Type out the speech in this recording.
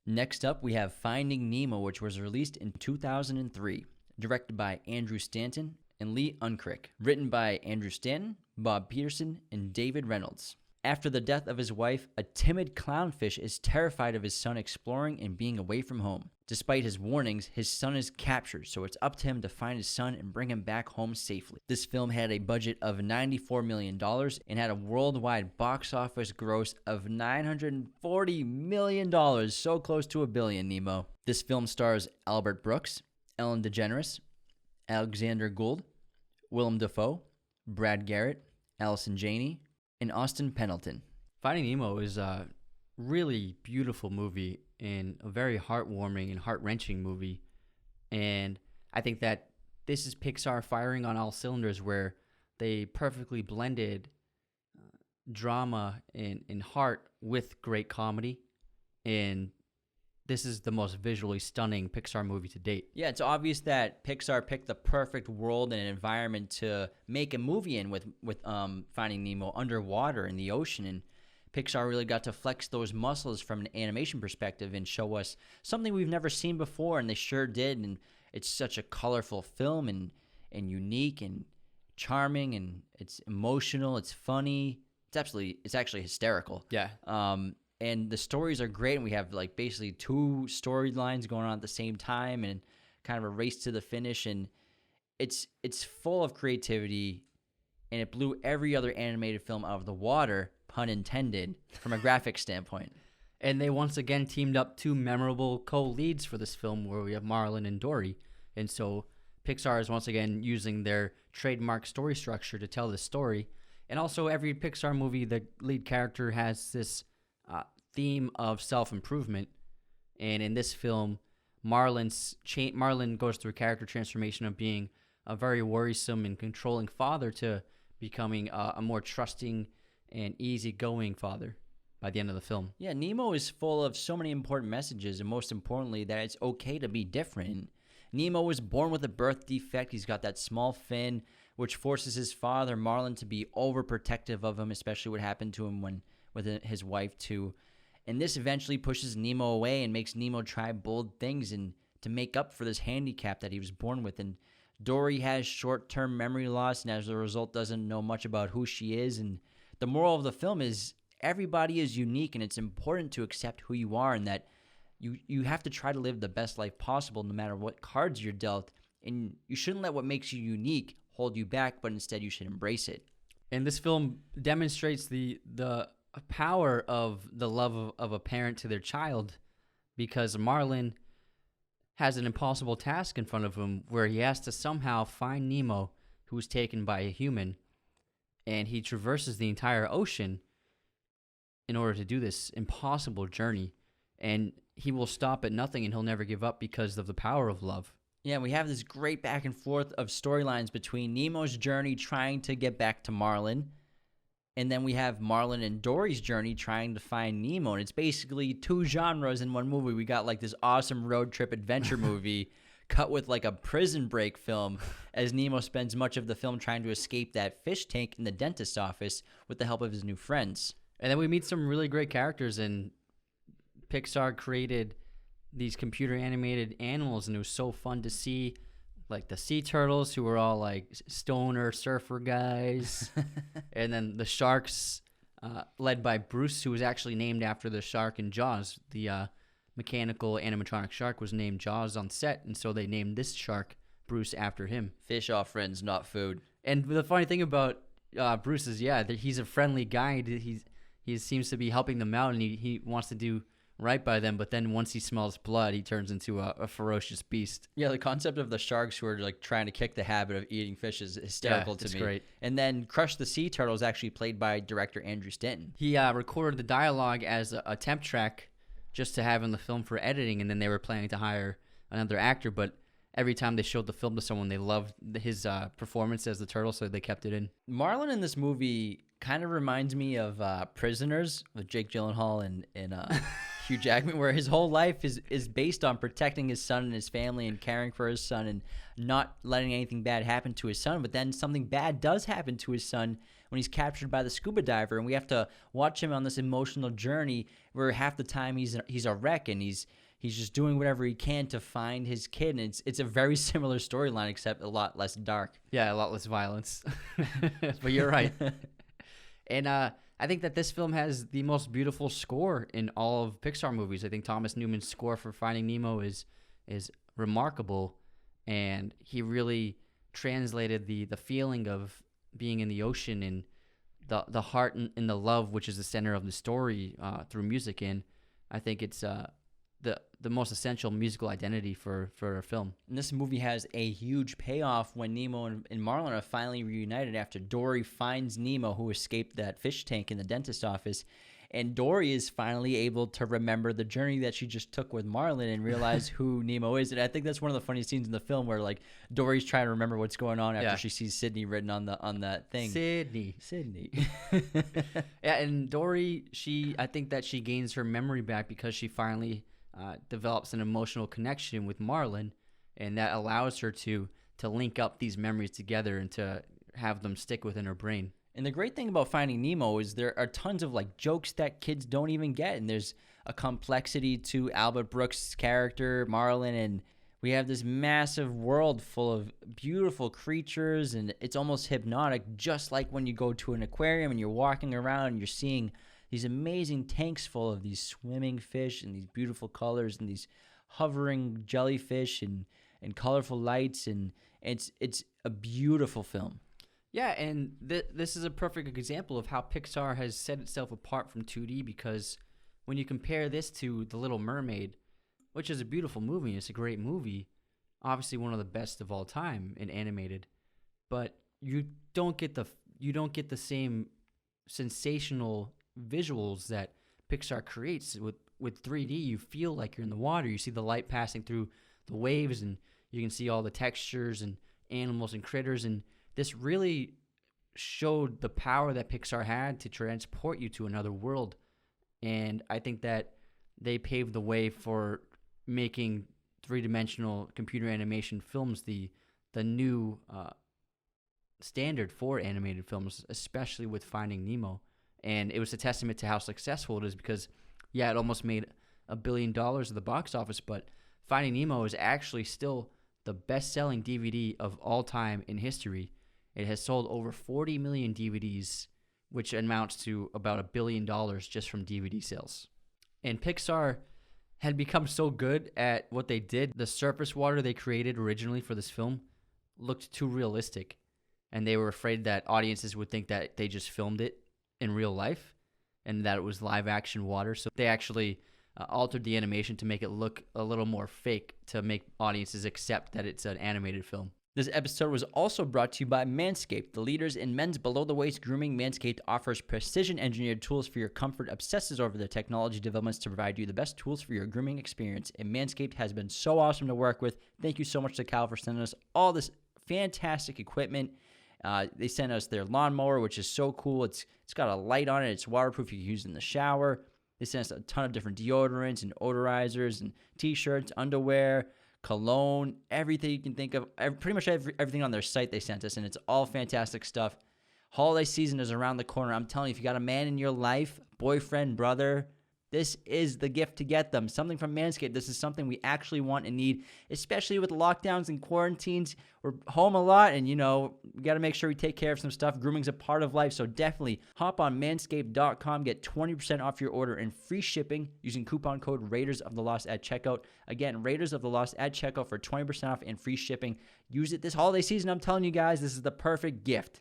Next up, we have Finding Nemo, which was released in 2003, directed by Andrew Stanton and Lee Unkrich, written by Andrew Stanton, Bob Peterson, and David Reynolds. After the death of his wife, a timid clownfish is terrified of his son exploring and being away from home. Despite his warnings, his son is captured, so it's up to him to find his son and bring him back home safely. This film had a budget of $94 million and had a worldwide box office gross of $940 million, so close to $1 billion, Nemo. This film stars Albert Brooks, Ellen DeGeneres, Alexander Gould, Willem Dafoe, Brad Garrett, Allison Janney, and Austin Pendleton. Finding Nemo is a really beautiful movie and a very heartwarming and heart-wrenching movie. And I think that this is Pixar firing on all cylinders, where they perfectly blended drama and heart with great comedy. And this is the most visually stunning Pixar movie to date. Yeah, it's obvious that Pixar picked the perfect world and environment to make a movie in with Finding Nemo underwater in the ocean. And Pixar really got to flex those muscles from an animation perspective and show us something we've never seen before, and they sure did. And it's such a colorful film and unique and charming, and it's emotional, it's funny. It's actually hysterical. Yeah. And the stories are great, and we have like basically two storylines going on at the same time, and kind of a race to the finish. And it's full of creativity, and it blew every other animated film out of the water, pun intended, from a graphic standpoint. And they once again teamed up two memorable co-leads for this film, where we have Marlin and Dory. And so Pixar is once again using their trademark story structure to tell this story. And also every Pixar movie, the lead character has this theme of self-improvement. And in this film, Marlin goes through a character transformation of being a very worrisome and controlling father to becoming a more trusting and easygoing father by the end of the film. Yeah, Nemo is full of so many important messages, and most importantly, that it's okay to be different. Nemo was born with a birth defect. He's got that small fin, which forces his father, Marlin, to be overprotective of him, especially what happened to him with his wife, too. And this eventually pushes Nemo away and makes Nemo try bold things and to make up for this handicap that he was born with. And Dory has short-term memory loss, and as a result doesn't know much about who she is. And the moral of the film is everybody is unique, and it's important to accept who you are, and that you have to try to live the best life possible no matter what cards you're dealt. And you shouldn't let what makes you unique hold you back, but instead you should embrace it. And this film demonstrates the power of the love of a parent to their child, because Marlin has an impossible task in front of him where he has to somehow find Nemo, who was taken by a human, and he traverses the entire ocean in order to do this impossible journey. And he will stop at nothing, and he'll never give up because of the power of love. Yeah, we have this great back and forth of storylines between Nemo's journey trying to get back to Marlin, and then we have Marlin and Dory's journey trying to find Nemo. And it's basically two genres in one movie. We got like this awesome road trip adventure movie cut with like a prison break film, as Nemo spends much of the film trying to escape that fish tank in the dentist's office with the help of his new friends. And then we meet some really great characters, and Pixar created these computer animated animals, and it was so fun to see, like the sea turtles, who were all like stoner surfer guys, and then the sharks, led by Bruce, who was actually named after the shark in Jaws. The mechanical animatronic shark was named Jaws on set, and so they named this shark Bruce after him. Fish are friends, not food. And the funny thing about Bruce is, that he's a friendly guy. He seems to be helping them out, and he wants to do right by them, but then once he smells blood, he turns into a ferocious beast. Yeah, the concept of the sharks who are like trying to kick the habit of eating fish is hysterical to me. It's great. And then Crush the Sea Turtle is actually played by director Andrew Stanton. He recorded the dialogue as a temp track just to have in the film for editing, and then they were planning to hire another actor, but every time they showed the film to someone, they loved his performance as the turtle, so they kept it in. Marlin in this movie kind of reminds me of Prisoners with Jake Gyllenhaal and Hugh Jackman, where his whole life is based on protecting his son and his family and caring for his son and not letting anything bad happen to his son. But then something bad does happen to his son when he's captured by the scuba diver, and we have to watch him on this emotional journey where half the time he's a wreck, and he's just doing whatever he can to find his kid. And it's a very similar storyline, except a lot less dark. Yeah, a lot less violence. But you're right. And I think that this film has the most beautiful score in all of Pixar movies. I think Thomas Newman's score for Finding Nemo is remarkable, and he really translated the feeling of being in the ocean and the heart and the love, which is the center of the story, through music. And I think it's the most essential musical identity for a film. And this movie has a huge payoff when Nemo and Marlin are finally reunited after Dory finds Nemo, who escaped that fish tank in the dentist office. And Dory is finally able to remember the journey that she just took with Marlin and realize who Nemo is. And I think that's one of the funniest scenes in the film, where like Dory's trying to remember what's going on after she sees Sydney written on that thing. Sydney. Yeah, and Dory, I think that she gains her memory back because she finally develops an emotional connection with Marlin, and that allows her to link up these memories together and to have them stick within her brain. And the great thing about Finding Nemo is there are tons of like jokes that kids don't even get, and there's a complexity to Albert Brooks' character Marlin, and we have this massive world full of beautiful creatures, and it's almost hypnotic, just like when you go to an aquarium and you're walking around and you're seeing these amazing tanks full of these swimming fish and these beautiful colors and these hovering jellyfish and colorful lights, and it's a beautiful film. Yeah, and this is a perfect example of how Pixar has set itself apart from 2D, because when you compare this to The Little Mermaid, which is a beautiful movie, it's a great movie, obviously one of the best of all time in animated, but you don't get the same sensational visuals that Pixar creates. With 3D, you feel like you're in the water. You see the light passing through the waves, and you can see all the textures and animals and critters, and this really showed the power that Pixar had to transport you to another world. And I think that they paved the way for making three-dimensional computer animation films the new standard for animated films, especially with Finding Nemo. And it was a testament to how successful it is, because, yeah, it almost made $1 billion at the box office, but Finding Nemo is actually still the best-selling DVD of all time in history. It has sold over 40 million DVDs, which amounts to about $1 billion just from DVD sales. And Pixar had become so good at what they did. The surface water they created originally for this film looked too realistic, and they were afraid that audiences would think that they just filmed it in real life and that it was live action water. So they actually altered the animation to make it look a little more fake, to make audiences accept that it's an animated film. This episode was also brought to you by Manscaped, the leaders in men's below-the-waist grooming. Manscaped offers precision-engineered tools for your comfort, obsesses over the technology developments to provide you the best tools for your grooming experience. And Manscaped has been so awesome to work with. Thank you so much to Cal for sending us all this fantastic equipment. They sent us their lawnmower, which is so cool. It's got a light on it. It's waterproof. You can use it in the shower. They sent us a ton of different deodorants and odorizers and T-shirts, underwear, cologne, everything you can think of. Pretty much everything on their site they sent us, and it's all fantastic stuff. Holiday season is around the corner. I'm telling you, if you got a man in your life, boyfriend, brother, this is the gift to get them. Something from Manscaped. This is something we actually want and need, especially with lockdowns and quarantines. We're home a lot, and, we got to make sure we take care of some stuff. Grooming's a part of life, so definitely hop on manscaped.com. Get 20% off your order and free shipping using coupon code Raiders of the Lost at checkout. Again, Raiders of the Lost at checkout for 20% off and free shipping. Use it this holiday season. I'm telling you guys, this is the perfect gift.